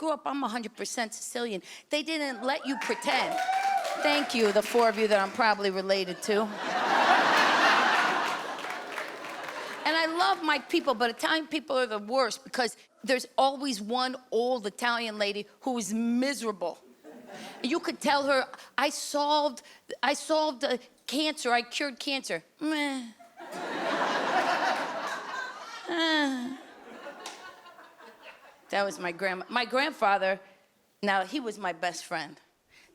grew up, I'm 100% Sicilian. They didn't let you pretend. Thank you, the 4 of you that I'm probably related to. And I love my people, but Italian people are the worst because there's always one old Italian lady who is miserable. You could tell her, I solved cancer, I cured cancer. Meh. That was my grandma. My grandfather, now he was my best friend.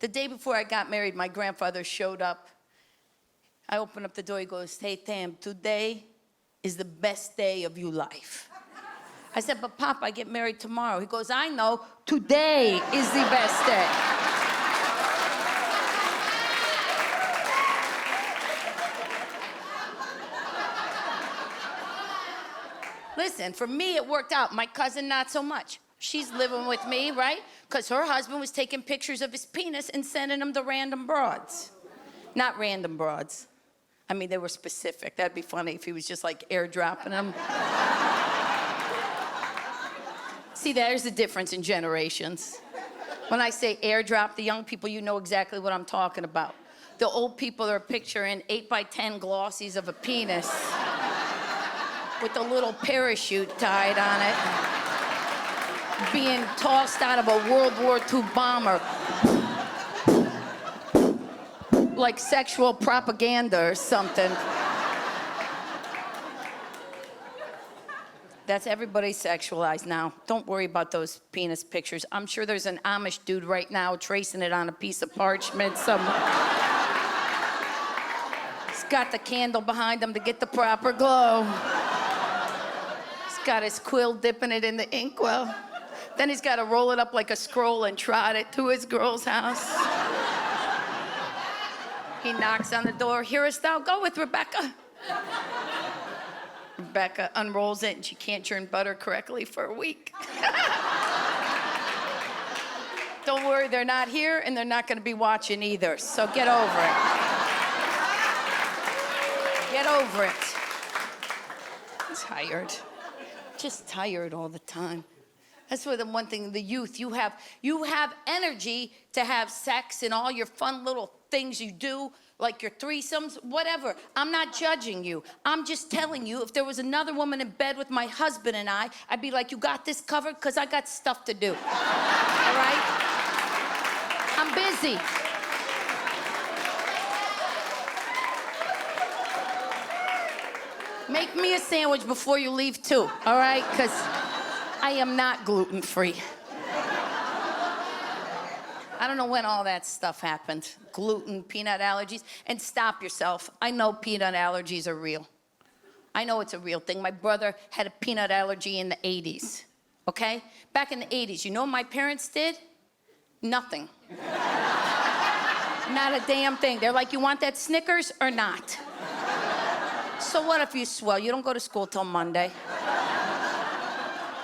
The day before I got married, my grandfather showed up. I opened up the door, he goes, hey, Tam, today is the best day of your life. I said, but Pop, I get married tomorrow. He goes, I know, today is the best day. Listen, for me, it worked out. My cousin, not so much. She's living with me, right? Because her husband was taking pictures of his penis and sending them to random broads. Not random broads. I mean, they were specific. That'd be funny if he was just like airdropping them. See, there's the difference in generations. When I say airdrop, the young people, you know exactly what I'm talking about. The old people are picturing 8x10 glossies of a penis with a little parachute tied on it, being tossed out of a World War II bomber. Like sexual propaganda or something. That's everybody sexualized now. Don't worry about those penis pictures. I'm sure there's an Amish dude right now tracing it on a piece of parchment somewhere. He's got the candle behind him to get the proper glow. He's got his quill dipping it in the inkwell. Then he's got to roll it up like a scroll and trot it to his girl's house. He knocks on the door. Hearest thou go with Rebecca? Rebecca unrolls it and she can't churn butter correctly for a week. Don't worry, they're not here and they're not going to be watching either, so get over it. Get over it. I'm tired. Just tired all the time. That's where the one thing, the youth, you have energy to have sex and all your fun little things you do, like your threesomes, whatever. I'm not judging you. I'm just telling you, if there was another woman in bed with my husband and I'd be like, you got this covered? Because I got stuff to do. All right? I'm busy. Make me a sandwich before you leave, too, all right? Because I am not gluten-free. I don't know when all that stuff happened. Gluten, peanut allergies. And stop yourself. I know peanut allergies are real. I know it's a real thing. My brother had a peanut allergy in the 80s, okay? Back in the 80s, you know what my parents did? Nothing. Not a damn thing. They're like, you want that Snickers or not? So what if you swell? You don't go to school till Monday.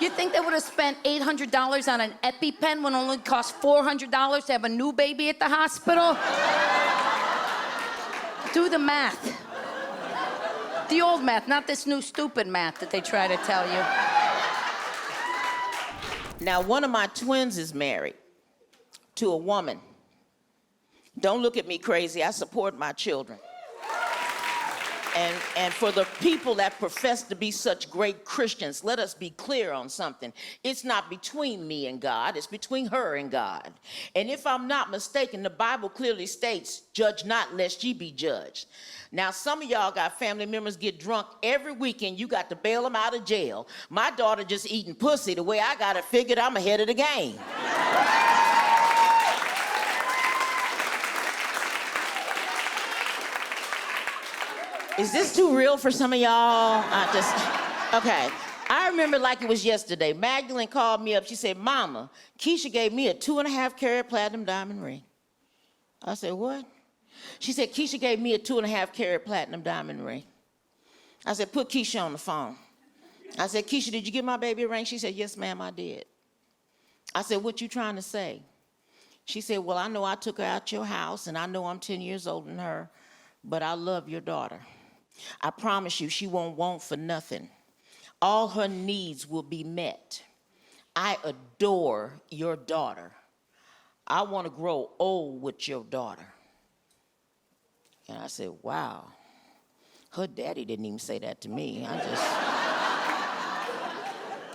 You think they would have spent $800 on an EpiPen when it only cost $400 to have a new baby at the hospital? Do the math. The old math, not this new stupid math that they try to tell you. Now, one of my twins is married to a woman. Don't look at me crazy. I support my children. And for the people that profess to be such great Christians, let us be clear on something. It's not between me and God, it's between her and God. And if I'm not mistaken, the Bible clearly states, judge not lest ye be judged. Now, some of y'all got family members get drunk every weekend. You got to bail them out of jail. My daughter just eating pussy. The way I got it figured, I'm ahead of the game. Is this too real for some of y'all? Okay. I remember like it was yesterday. Magdalene called me up. She said, Mama, Keisha gave me a 2.5 carat platinum diamond ring. I said, what? She said, Keisha gave me a 2.5 carat platinum diamond ring. I said, put Keisha on the phone. I said, Keisha, did you give my baby a ring? She said, yes, ma'am, I did. I said, what you trying to say? She said, well, I know I took her out your house, and I know I'm 10 years older than her, but I love your daughter. I promise you, she won't want for nothing. All her needs will be met. I adore your daughter. I want to grow old with your daughter. And I said, wow. Her daddy didn't even say that to me.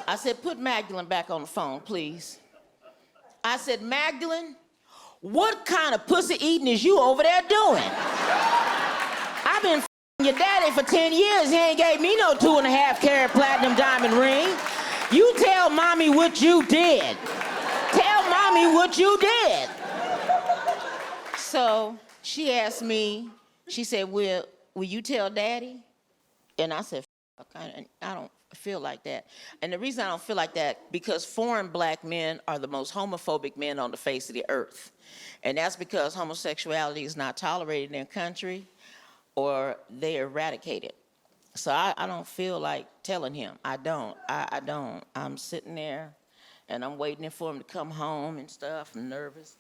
I said, put Magdalene back on the phone, please. I said, Magdalene, what kind of pussy eating is you over there doing? I've been your daddy for 10 years. He ain't gave me no 2.5 carat platinum diamond ring. You tell mommy what you did. Tell mommy what you did. So she asked me, she said, will you tell daddy? And I said, I don't feel like that. And the reason I don't feel like that, because foreign black men are the most homophobic men on the face of the earth. And that's because homosexuality is not tolerated in their country or they eradicate it. So I don't feel like telling him. I don't. I'm sitting there and I'm waiting for him to come home and stuff. I'm nervous.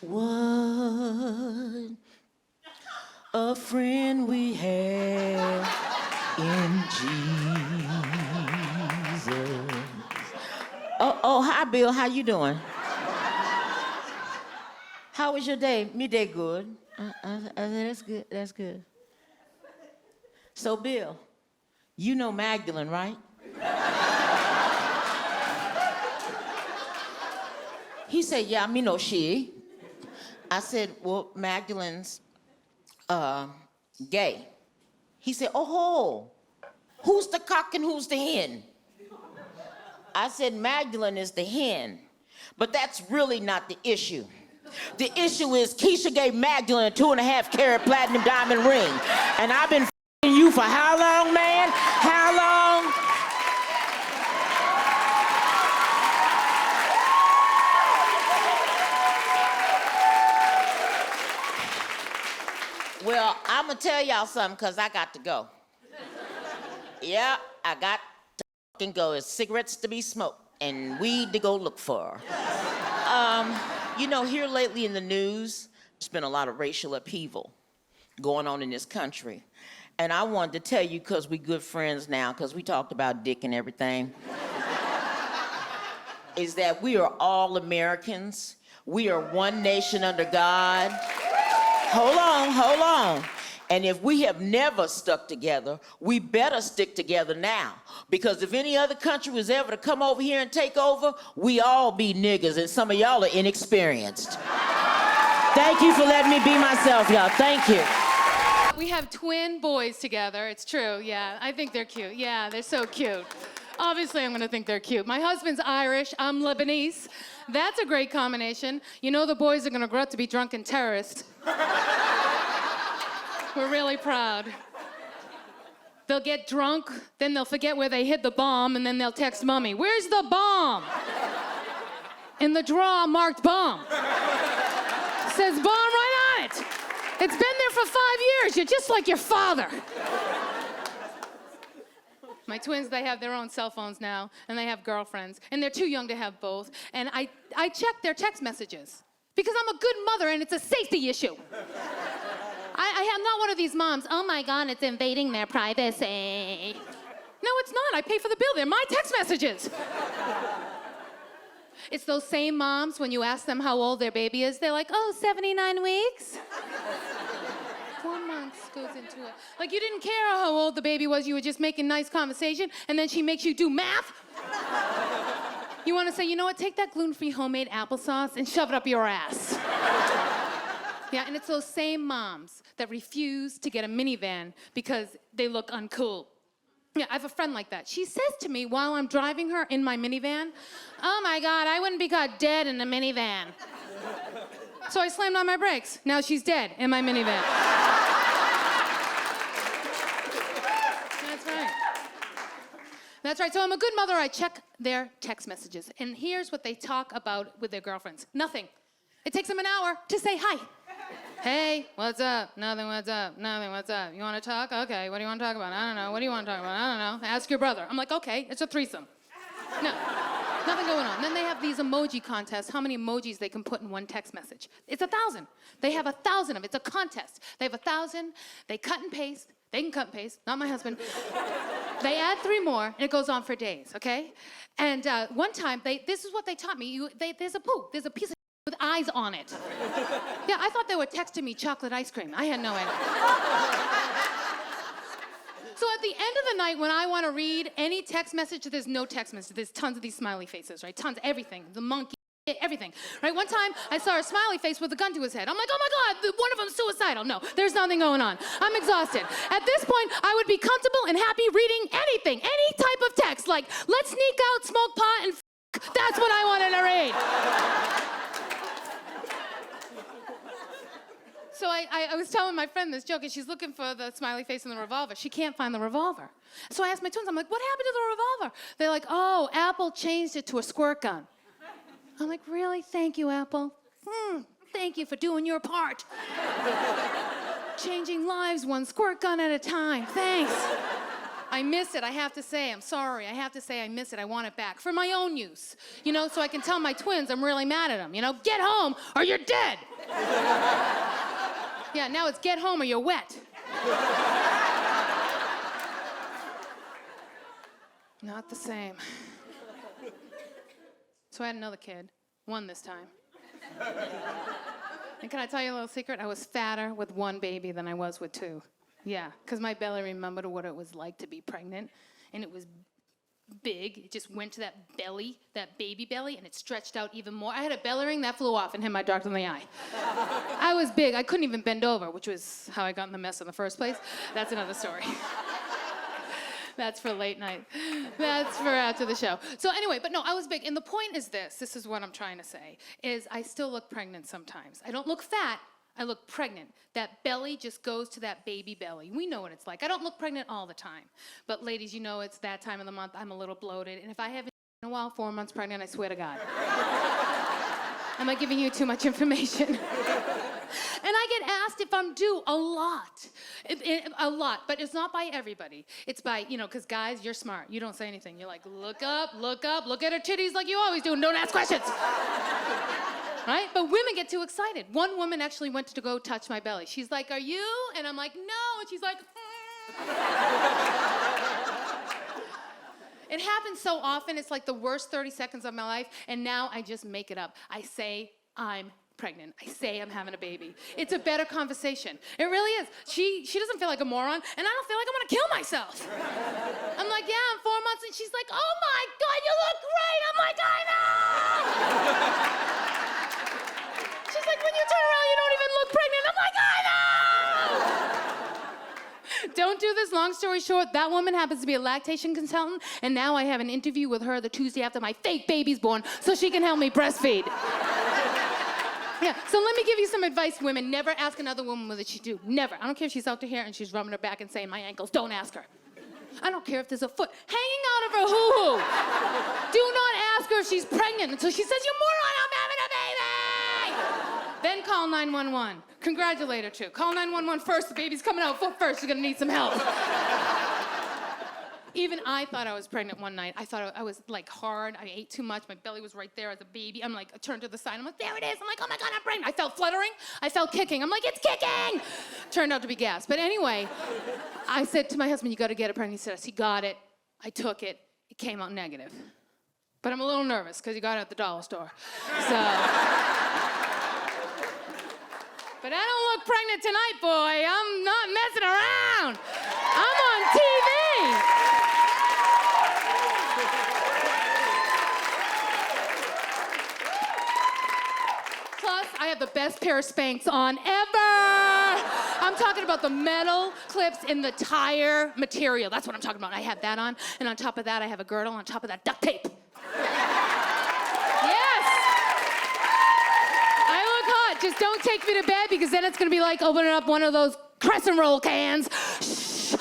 What a friend we have in Jesus. Oh, hi, Bill. How you doing? How was your day? Me day good. That's good. That's good. So, Bill, you know Magdalene, right? He said, yeah, me know she. I said, well, Magdalene's gay. He said, oh, who's the cock and who's the hen? I said, Magdalene is the hen, but that's really not the issue. The issue is Keisha gave Magdalene a 2.5 carat platinum diamond ring. And I've been f***ing you for how long, man? How long? Well, I'm gonna tell y'all something, because I got to go. Yeah, I got to fucking go. There's cigarettes to be smoked and weed to go look for. You know, here lately in the news, there's been a lot of racial upheaval going on in this country. And I wanted to tell you, because we good friends now, because we talked about dick and everything, is that we are all Americans. We are one nation under God. Hold on. And if we have never stuck together, we better stick together now. Because if any other country was ever to come over here and take over, we all be niggas, and some of y'all are inexperienced. Thank you for letting me be myself, y'all. Thank you. We have twin boys together. It's true, yeah. I think they're cute. Yeah, they're so cute. Obviously, I'm gonna think they're cute. My husband's Irish, I'm Lebanese. That's a great combination. You know the boys are gonna grow up to be drunken terrorists. We're really proud. They'll get drunk, then they'll forget where they hid the bomb, and then they'll text mommy, "Where's the bomb?" In the drawer marked bomb. Says bomb right on it. It's been there for 5 years. You're just like your father. My twins, they have their own cell phones now, and they have girlfriends, and they're too young to have both. And I check their text messages because I'm a good mother, and it's a safety issue. I am not one of these moms, oh my God, it's invading their privacy. No, it's not. I pay for the bill. They're my text messages. It's those same moms, when you ask them how old their baby is, they're like, oh, 79 weeks? 4 months goes into it. Like, you didn't care how old the baby was, you were just making nice conversation, and then she makes you do math? You want to say, you know what, take that gluten-free homemade applesauce and shove it up your ass. Yeah, and it's those same moms that refuse to get a minivan because they look uncool. Yeah, I have a friend like that. She says to me while I'm driving her in my minivan, oh my God, I wouldn't be caught dead in a minivan. So I slammed on my brakes. Now she's dead in my minivan. That's right. That's right. So I'm a good mother. I check their text messages. And here's what they talk about with their girlfriends. Nothing. It takes them an hour to say hi. Hey, what's up? Nothing, what's up? Nothing, what's up? You want to talk? Okay, what do you want to talk about? I don't know. What do you want to talk about? I don't know. Ask your brother. I'm like, okay, it's a threesome. No. Nothing going on. Then they have these emoji contests, how many emojis they can put in one text message. It's 1,000. They have 1,000 of them. It's a contest. They have 1,000. They cut and paste. They can cut and paste, not my husband. They add 3 more, and it goes on for days, okay? And one time, this is what they taught me. There's a piece of with eyes on it. Yeah, I thought they were texting me chocolate ice cream. I had no idea. So at the end of the night, when I want to read any text message, there's no text message. There's tons of these smiley faces, right? Tons, everything. The monkey, everything, right? One time, I saw a smiley face with a gun to his head. I'm like, oh my God, one of them's suicidal. No, there's nothing going on. I'm exhausted. At this point, I would be comfortable and happy reading anything, any type of text, like, let's sneak out, smoke pot, and that's what I wanted to read. So I was telling my friend this joke, and she's looking for the smiley face and the revolver. She can't find the revolver. So I asked my twins, I'm like, what happened to the revolver? They're like, oh, Apple changed it to a squirt gun. I'm like, really? Thank you, Apple. Thank you for doing your part. Changing lives one squirt gun at a time. Thanks. I miss it, I have to say. I'm sorry. I have to say I miss it. I want it back for my own use. You know, so I can tell my twins I'm really mad at them. You know, get home or you're dead. Yeah, now it's get home or you're wet. Not the same. So I had another kid, 1 this time. And can I tell you a little secret? I was fatter with 1 baby than I was with 2. Yeah, because my belly remembered what it was like to be pregnant, and it was big. It just went to that belly, that baby belly, and it stretched out even more. I had a belly ring that flew off and hit my doctor in the eye. I was big. I couldn't even bend over, which was how I got in the mess in the first place. That's another story. That's for late night. That's for after the show. So anyway, but no, I was big. And the point is this is what I'm trying to say, is I still look pregnant sometimes. I don't look fat. I look pregnant. That belly just goes to that baby belly. We know what it's like. I don't look pregnant all the time. But ladies, you know it's that time of the month. I'm a little bloated. And if I haven't in a while, 4 months pregnant, I swear to God. Am I giving you too much information? And I get asked if I'm due a lot. A lot. But it's not by everybody. It's by, you know, because guys, you're smart. You don't say anything. You're like, look up, look at her titties like you always do and don't ask questions. Right? But women get too excited. One woman actually went to go touch my belly. She's like, are you? And I'm like, no. And she's like, It happens so often. It's like the worst 30 seconds of my life. And now I just make it up. I say I'm pregnant. I say I'm having a baby. It's a better conversation. It really is. She doesn't feel like a moron, and I don't feel like I'm gonna kill myself. I'm like, yeah, I'm 4 months, and she's like, oh my God, you look great. I'm like, I know. She's like, when you turn around, you don't even look pregnant. I'm like, I know. Don't do this. Long story short, that woman happens to be a lactation consultant, and now I have an interview with her the Tuesday after my fake baby's born so she can help me breastfeed. Yeah, so let me give you some advice, women. Never ask another woman what she do. Never. I don't care if she's out to here and she's rubbing her back and saying, my ankles, don't ask her. I don't care if there's a foot hanging out of her hoo-hoo. Do not ask her if she's pregnant until she says, you moron, I'm having a baby! Then call 911. Congratulate her, too. Call 911 first. The baby's coming out foot first. She's gonna need some help. Even I thought I was pregnant one night. I thought I was like hard. I ate too much. My belly was right there as a baby. I'm like, I turned to the side. I'm like, there it is. I'm like, oh my God, I'm pregnant. I felt fluttering. I felt kicking. I'm like, it's kicking. Turned out to be gas. But anyway, I said to my husband, you got to get it pregnant. He said, he got it. I took it. It came out negative. But I'm a little nervous because he got it at the dollar store. So. But I don't look pregnant tonight, boy. I'm not messing around. I'm on TV. Plus, I have the best pair of Spanx on ever. I'm talking about the metal clips in the tire material. That's what I'm talking about. I have that on, and on top of that, I have a girdle. On top of that, duct tape. Yes. I look hot. Just don't take me to bed because then it's gonna be like opening up one of those crescent roll cans. Shh. You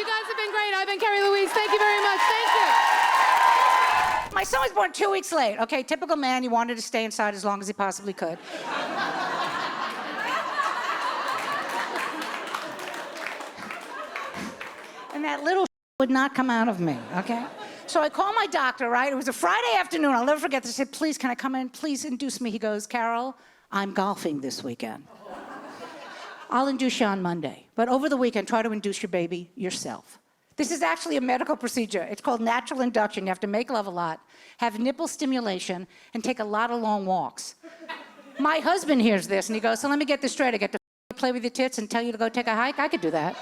guys have been great. I've been Kerri Louise. Thank you very much. Thank you. My son was born 2 weeks late. Okay, typical man, he wanted to stay inside as long as he possibly could. And that little would not come out of me, okay? So I call my doctor, right? It was a Friday afternoon. I'll never forget this. I said, please, can I come in? Please induce me. He goes, Carole, I'm golfing this weekend. I'll induce you on Monday. But over the weekend, try to induce your baby yourself. This is actually a medical procedure. It's called natural induction. You have to make love a lot, have nipple stimulation, and take a lot of long walks. My husband hears this, and he goes, so let me get this straight. I get to play with your tits and tell you to go take a hike? I could do that.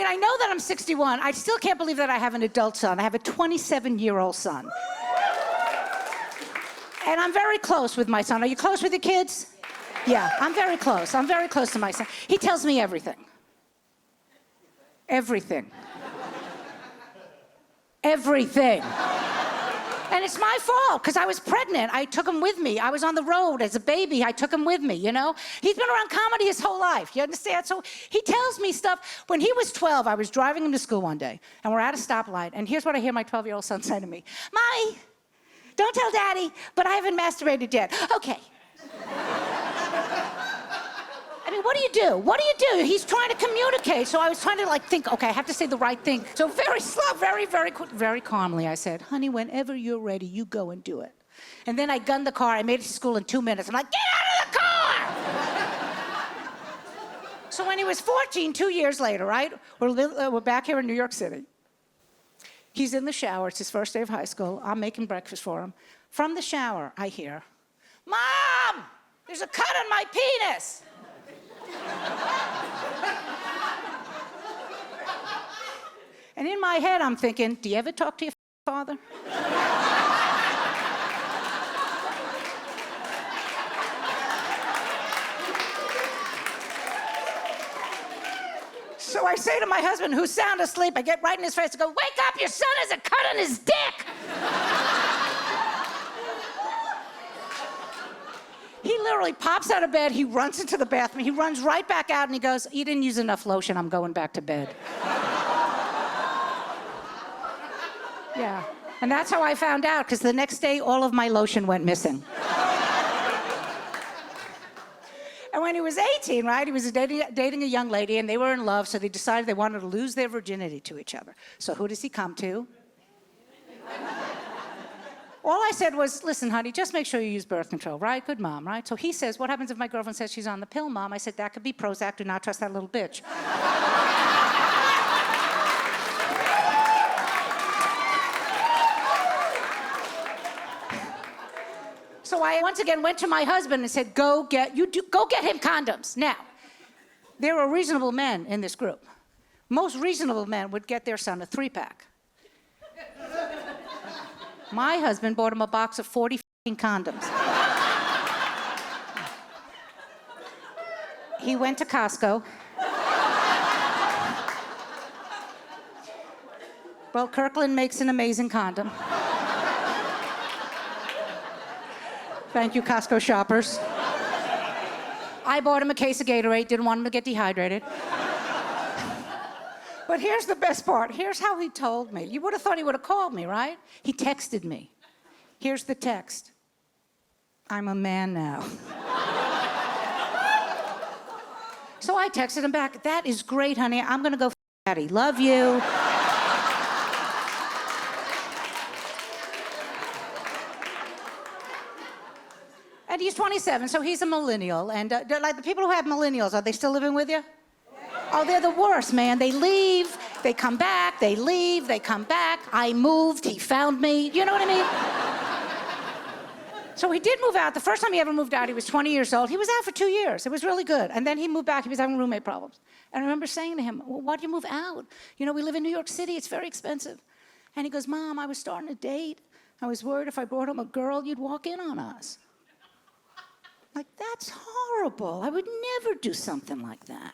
I know that I'm 61. I still can't believe that I have an adult son. I have a 27-year-old son. And I'm very close with my son. Are you close with your kids? Yeah, I'm very close. I'm very close to my son. He tells me everything. Everything. Everything. And it's my fault, because I was pregnant. I took him with me. I was on the road as a baby. I took him with me, you know? He's been around comedy his whole life, you understand? So he tells me stuff. When he was 12, I was driving him to school one day, and we're at a stoplight, and here's what I hear my 12-year-old son say to me. Mommy, don't tell Daddy, but I haven't masturbated yet. Okay. I mean, what do you do? What do you do? He's trying to communicate. So I was trying to think, okay, I have to say the right thing. So very slow, very calmly, I said, honey, whenever you're ready, you go and do it. And then I gunned the car. I made it to school in 2 minutes. I'm like, get out of the car! So when he was 14, 2 years later, right? We're back here in New York City. He's in the shower. It's his first day of high school. I'm making breakfast for him. From the shower, I hear, Mom, there's a cut on my penis. And in my head, I'm thinking, do you ever talk to your father? So I say to my husband, who's sound asleep, I get right in his face and go, wake up, your son has a cut on his dick. He literally pops out of bed, he runs into the bathroom, he runs right back out and he goes, you didn't use enough lotion, I'm going back to bed. Yeah, and that's how I found out, because the next day, all of my lotion went missing. And when he was 18, right, he was dating a young lady, and they were in love, so they decided they wanted to lose their virginity to each other. So who does he come to? All I said was, listen, honey, just make sure you use birth control, right? Good mom, right? So he says, what happens if my girlfriend says she's on the pill, Mom? I said, that could be Prozac. Do not trust that little bitch. So I once again went to my husband and said, go get him condoms. Now, there are reasonable men in this group. Most reasonable men would get their son a 3-pack. My husband bought him a box of 40 condoms. He went to Costco. Well, Kirkland makes an amazing condom. Thank you, Costco shoppers. I bought him a case of Gatorade, didn't want him to get dehydrated. But here's the best part. Here's how he told me. You would have thought he would have called me, right? He texted me. Here's the text. I'm a man now. So I texted him back, that is great, honey. I'm gonna go daddy. Love you. And he's 27, so he's a millennial. And like the people who have millennials, are they still living with you? Oh, they're the worst, man. They leave, they come back, they leave, they come back. I moved, he found me. You know what I mean? So he did move out. The first time he ever moved out, he was 20 years old. He was out for 2 years. It was really good. And then he moved back. He was having roommate problems. And I remember saying to him, well, why'd you move out? You know, we live in New York City. It's very expensive. And he goes, Mom, I was starting a date. I was worried if I brought home a girl, you'd walk in on us. Like, that's horrible. I would never do something like that.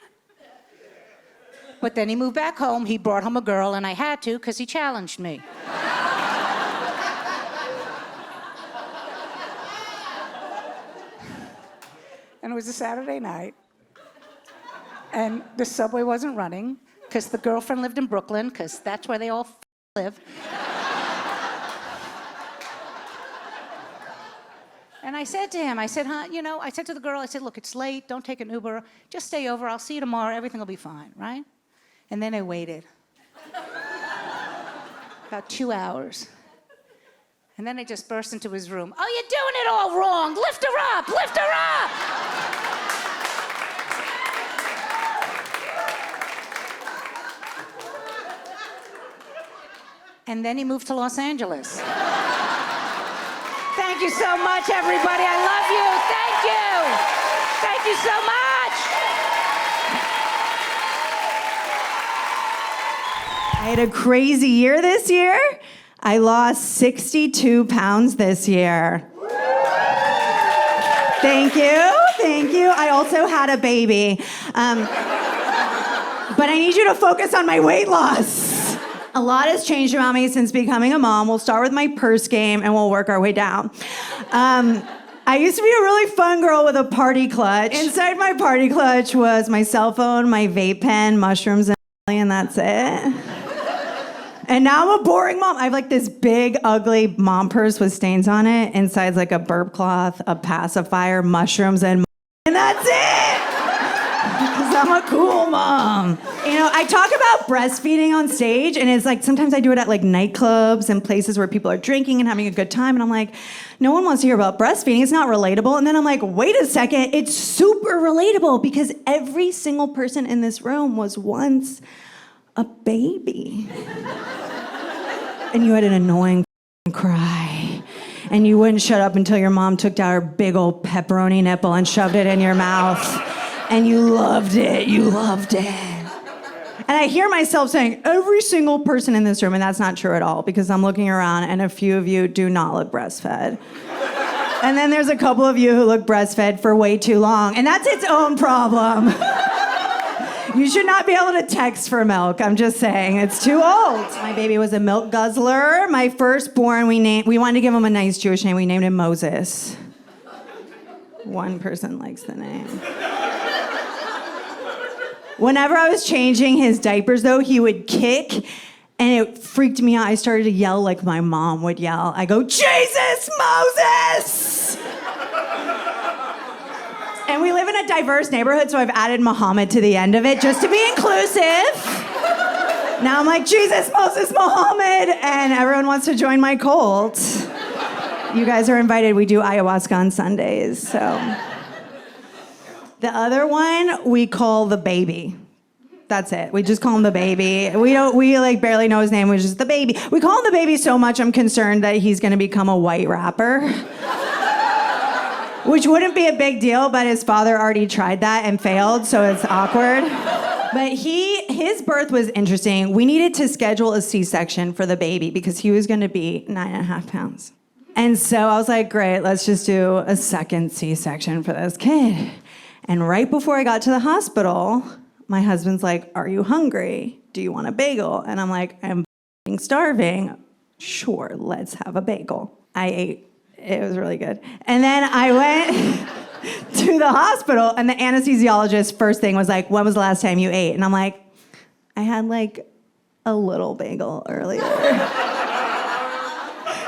But then he moved back home, he brought home a girl, and I had to because he challenged me. And it was a Saturday night, and the subway wasn't running because the girlfriend lived in Brooklyn, because that's where they all live. And And I said to him, I said, I said to the girl, I said, look, it's late. Don't take an Uber. Just stay over. I'll see you tomorrow. Everything will be fine, right? And then I waited. About 2 hours. And then I just burst into his room. Oh, you're doing it all wrong. Lift her up. Lift her up. And then he moved to Los Angeles. Thank you so much, everybody. I love you. Thank you. Thank you so much. I had a crazy year this year. I lost 62 pounds this year. Thank you. Thank you. I also had a baby. But I need you to focus on my weight loss. A lot has changed around me since becoming a mom. We'll start with my purse game and we'll work our way down. I used to be a really fun girl with a party clutch. Inside my party clutch was my cell phone, my vape pen, mushrooms, and that's it. And now I'm a boring mom. I have like this big, ugly mom purse with stains on it. Inside's like a burp cloth, a pacifier, mushrooms, and that's it. Because I'm a cool mom. I talk about breastfeeding on stage, and it's like sometimes I do it at like nightclubs and places where people are drinking and having a good time, and I'm like, no one wants to hear about breastfeeding. It's not relatable. And then I'm like, wait a second, it's super relatable because every single person in this room was once a baby. And you had an annoying cry. And you wouldn't shut up until your mom took out her big old pepperoni nipple and shoved it in your mouth. And you loved it. You loved it. And I hear myself saying, every single person in this room, and that's not true at all, because I'm looking around and a few of you do not look breastfed. And then there's a couple of you who look breastfed for way too long, and that's its own problem. You should not be able to text for milk. I'm just saying, it's too old. My baby was a milk guzzler. My firstborn, we wanted to give him a nice Jewish name. We named him Moses. One person likes the name. Whenever I was changing his diapers, though, he would kick, and it freaked me out. I started to yell like my mom would yell. I go, Jesus, Moses! And we live in a diverse neighborhood, so I've added Muhammad to the end of it just to be inclusive. Now I'm like, Jesus, Moses, Muhammad, and everyone wants to join my cult. You guys are invited. We do ayahuasca on Sundays, so. The other one we call the baby. That's it. We just call him the baby. We like barely know his name. We're just the baby. We call him the baby so much I'm concerned that he's gonna become a white rapper. Which wouldn't be a big deal, but his father already tried that and failed, so it's awkward. But his birth was interesting. We needed to schedule a C-section for the baby because he was gonna be 9.5 pounds. And so I was like, great, let's just do a second C-section for this kid. And right before I got to the hospital, my husband's like, are you hungry? Do you want a bagel? And I'm like, I'm starving. Sure, let's have a bagel. I ate. It was really good. And then I went to the hospital, and the anesthesiologist first thing was like, when was the last time you ate? And I'm like, I had like a little bagel earlier.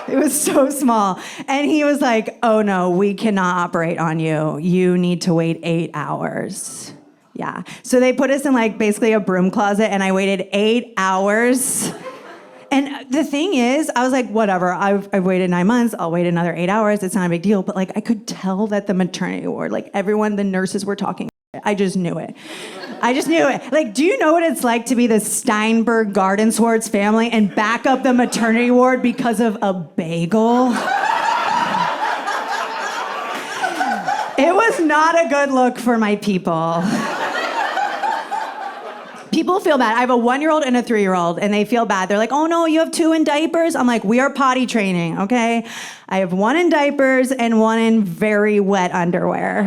It was so small. And he was like, oh no, we cannot operate on you. You need to wait 8 hours. Yeah. So they put us in like basically a broom closet, and I waited 8 hours. And the thing is, I was like, whatever, I've waited 9 months, I'll wait another 8 hours, it's not a big deal. But like, I could tell that the maternity ward, like everyone, the nurses were talking. I just knew it. I just knew it. Like, do you know what it's like to be the Steinberg Garden Swartz family and back up the maternity ward because of a bagel? It was not a good look for my people. People feel bad. I have a 1-year-old and a 3-year-old, and they feel bad. They're like, oh no, you have 2 in diapers? I'm like, we are potty training, okay? I have 1 in diapers and 1 in very wet underwear.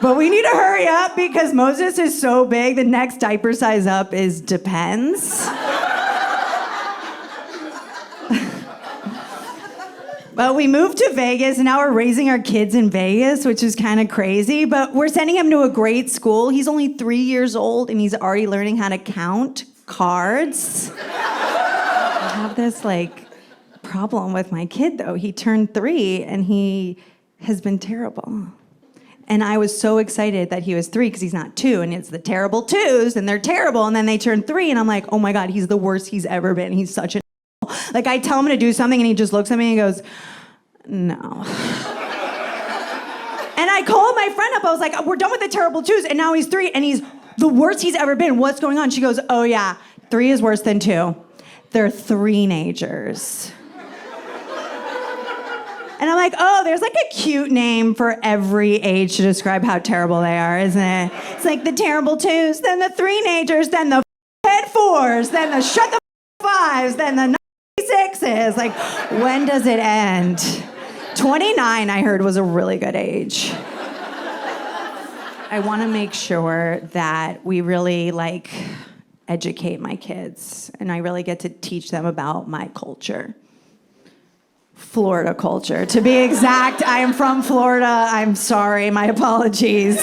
But we need to hurry up because Moses is so big, the next diaper size up is depends. But we moved to Vegas, and now we're raising our kids in Vegas, which is kind of crazy. But we're sending him to a great school. He's only 3 years old, and he's already learning how to count cards. I have this, like, problem with my kid, though. He turned 3, and he has been terrible. And I was so excited that he was 3 because he's not 2, and it's the terrible 2s, and they're terrible, and then they turn 3, and I'm like, oh my God, he's the worst he's ever been. He's such an like, I tell him to do something, and he just looks at me and goes, no. And I called my friend up. I was like, we're done with the terrible 2s, and now he's 3, and he's the worst he's ever been. What's going on? She goes, oh yeah, 3 is worse than 2. They're 3-nagers. And I'm like, oh, there's like a cute name for every age to describe how terrible they are, isn't it? It's like the terrible 2s, then the 3-nagers, then the head 4s, then the shut the 5s, then the 96s. Like, when does it end? 29, I heard, was a really good age. I want to make sure that we really educate my kids, and I really get to teach them about my culture. Florida culture. To be exact, I am from Florida. I'm sorry, my apologies.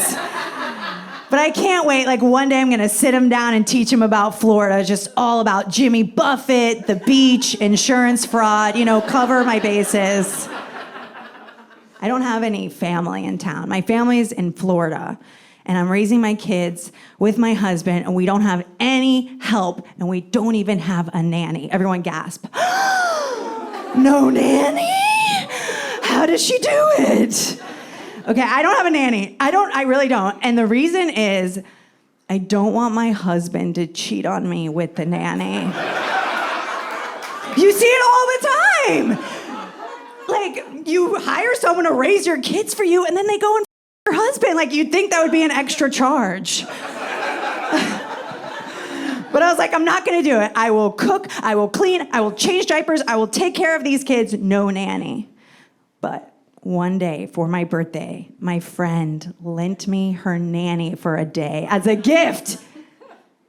But I can't wait. One day I'm gonna sit them down and teach them about Florida, just all about Jimmy Buffett, the beach, insurance fraud, cover my bases. I don't have any family in town. My family's in Florida. And I'm raising my kids with my husband, and we don't have any help, and we don't even have a nanny. Everyone gasp. No nanny? How does she do it? Okay, I don't have a nanny. I really don't. And the reason is I don't want my husband to cheat on me with the nanny. You see it all the time. You hire someone to raise your kids for you, and then they go and your husband. You'd think that would be an extra charge. But I was like, I'm not gonna do it. I will cook, I will clean, I will change diapers, I will take care of these kids, no nanny. But one day for my birthday, my friend lent me her nanny for a day as a gift.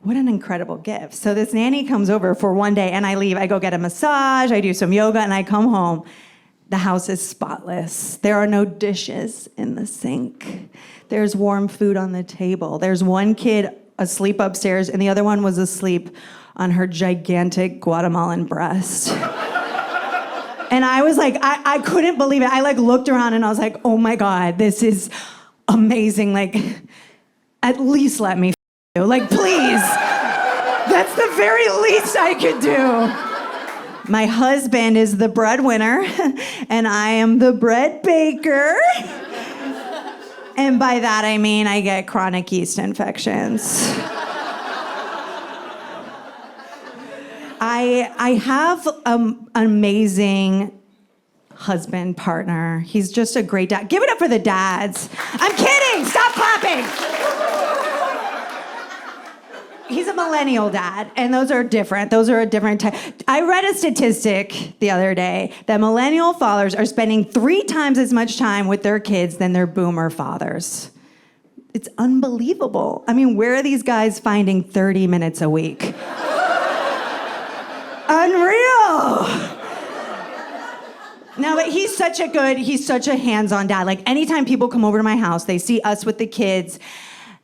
What an incredible gift. So this nanny comes over for one day, and I leave. I go get a massage, I do some yoga, and I come home. The house is spotless. There are no dishes in the sink. There's warm food on the table. There's one kid asleep upstairs, and the other one was asleep on her gigantic Guatemalan breast. And I was like, I couldn't believe it. I looked around and I was like, oh my God, this is amazing. At least let me you. Please. That's the very least I could do. My husband is the breadwinner, and I am the bread baker. And by that, I mean I get chronic yeast infections. I have an amazing husband partner. He's just a great dad. Give it up for the dads. I'm kidding. Stop clapping. He's a millennial dad, and those are different. Those are a different type. I read a statistic the other day that millennial fathers are spending 3 times as much time with their kids than their boomer fathers. It's unbelievable. I mean, where are these guys finding 30 minutes a week? Unreal. No, but he's such a hands-on dad. Anytime people come over to my house, they see us with the kids,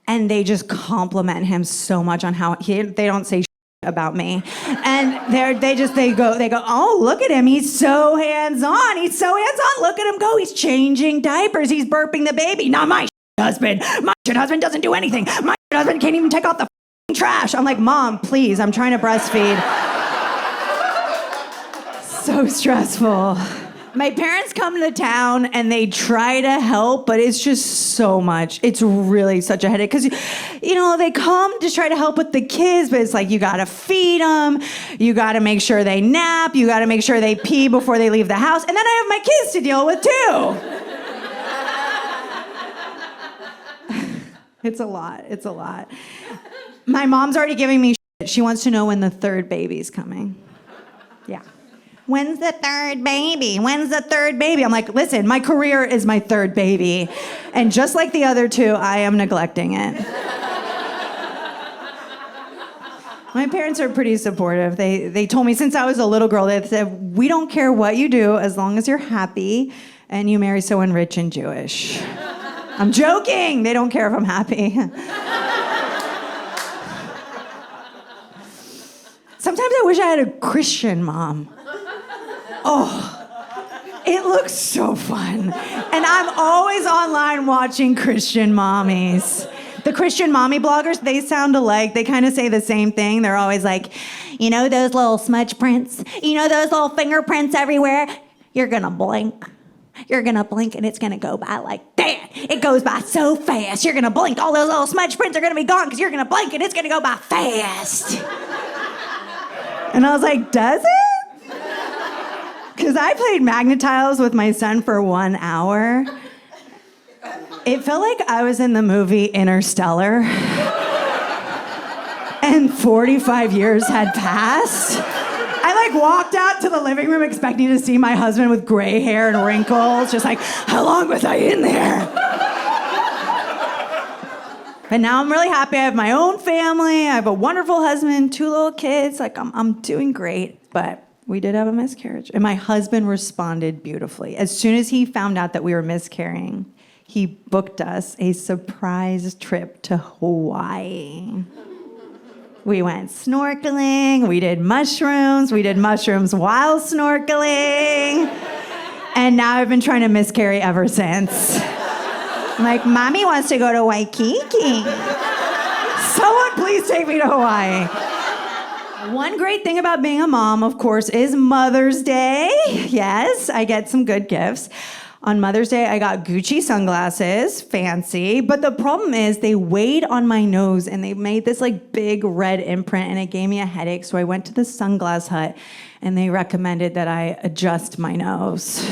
and they just compliment him so much on how they don't say about me. And they go, oh, look at him. He's so hands-on. He's so hands-on. Look at him go. He's changing diapers. He's burping the baby. Not my husband. My husband doesn't do anything. My husband can't even take out the trash. I'm like, Mom, please, I'm trying to breastfeed. So stressful. My parents come to town and they try to help, but it's just so much. It's really such a headache because, they come to try to help with the kids, but it's you got to feed them. You got to make sure they nap. You got to make sure they pee before they leave the house. And then I have my kids to deal with too. It's a lot. It's a lot. My mom's already giving me shit. She wants to know when the 3rd baby's coming. Yeah. When's the 3rd baby? When's the 3rd baby? I'm like, listen, my career is my 3rd baby. And just like the other 2, I am neglecting it. My parents are pretty supportive. They told me since I was a little girl, they said, we don't care what you do as long as you're happy and you marry someone rich and Jewish. I'm joking. They don't care if I'm happy. Sometimes I wish I had a Christian mom. It looks so fun. And I'm always online watching Christian mommies. The Christian mommy bloggers, they sound alike. They kind of say the same thing. They're always like, you know those little smudge prints? You know those little fingerprints everywhere? You're gonna blink. You're gonna blink and it's gonna go by like that. It goes by so fast. You're gonna blink. All those little smudge prints are gonna be gone because you're gonna blink and it's gonna go by fast. And I was like, does it? Because I played Magnetiles with my son for 1 hour. It felt like I was in the movie Interstellar. And 45 years had passed. I walked out to the living room expecting to see my husband with gray hair and wrinkles, just like, how long was I in there? But now I'm really happy. I have my own family. I have a wonderful husband, 2 little kids. I'm doing great, but we did have a miscarriage. And my husband responded beautifully. As soon as he found out that we were miscarrying, he booked us a surprise trip to Hawaii. We went snorkeling, we did mushrooms while snorkeling. And now I've been trying to miscarry ever since. I'm like, Mommy wants to go to Waikiki. Someone please take me to Hawaii. One great thing about being a mom, of course, is Mother's Day. Yes, I get some good gifts. On Mother's Day, I got Gucci sunglasses, fancy, but the problem is they weighed on my nose and they made this big red imprint and it gave me a headache, so I went to the Sunglass Hut and they recommended that I adjust my nose.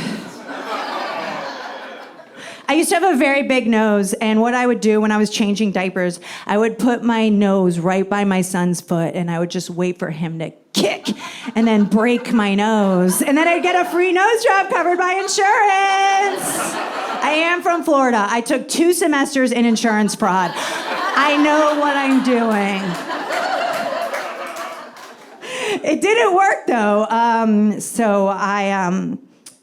I used to have a very big nose, and what I would do when I was changing diapers, I would put my nose right by my son's foot, and I would just wait for him to kick and then break my nose. And then I'd get a free nose job covered by insurance. I am from Florida. I took 2 semesters in insurance fraud. I know what I'm doing. It didn't work, though. So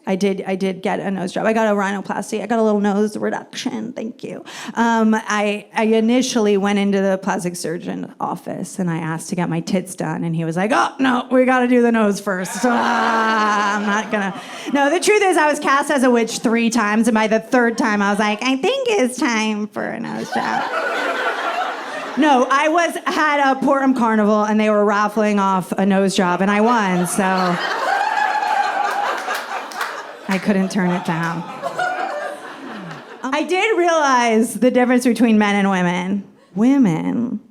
I did get a nose job. I got a rhinoplasty. I got a little nose reduction. Thank you. I initially went into the plastic surgeon office and I asked to get my tits done, and he was like, "Oh no, we got to do the nose first." I'm not gonna. No, the truth is, I was cast as a witch 3 times, and by the 3rd time, I was like, "I think it's time for a nose job." No, I had a Portland Carnival, and they were raffling off a nose job, and I won. So. I couldn't turn it down. I did realize the difference between men and women. Women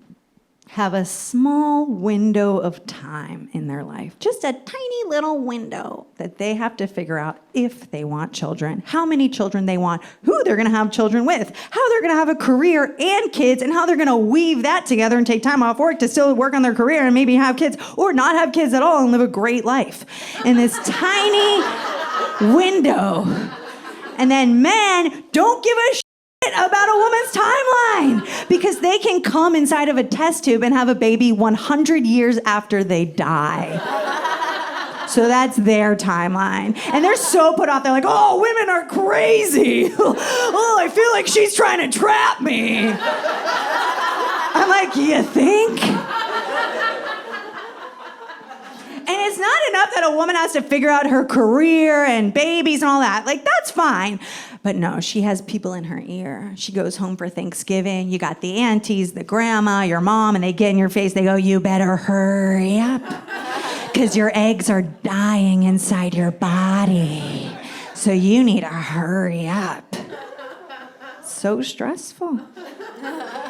have a small window of time in their life, just a tiny little window that they have to figure out if they want children, how many children they want, who they're gonna have children with, how they're gonna have a career and kids, and how they're gonna weave that together and take time off work to still work on their career and maybe have kids or not have kids at all and live a great life in this tiny window. And then men don't give a shit about a woman's timeline because they can come inside of a test tube and have a baby 100 years after they die. So that's their timeline. And they're so put off. They're like, "Oh, women are crazy. Oh, I feel like she's trying to trap me." I'm like, "You think?" And it's not enough that a woman has to figure out her career and babies and all that. That's fine. But no, she has people in her ear. She goes home for Thanksgiving. You got the aunties, the grandma, your mom, and they get in your face. They go, "You better hurry up because your eggs are dying inside your body. So you need to hurry up." So stressful.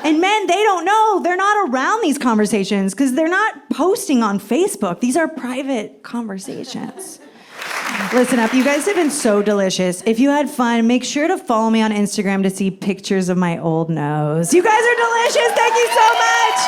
And men, they don't know. They're not around these conversations because they're not posting on Facebook. These are private conversations. Listen up, you guys have been so delicious. If you had fun, make sure to follow me on Instagram to see pictures of my old nose. You guys are delicious. Thank you so much.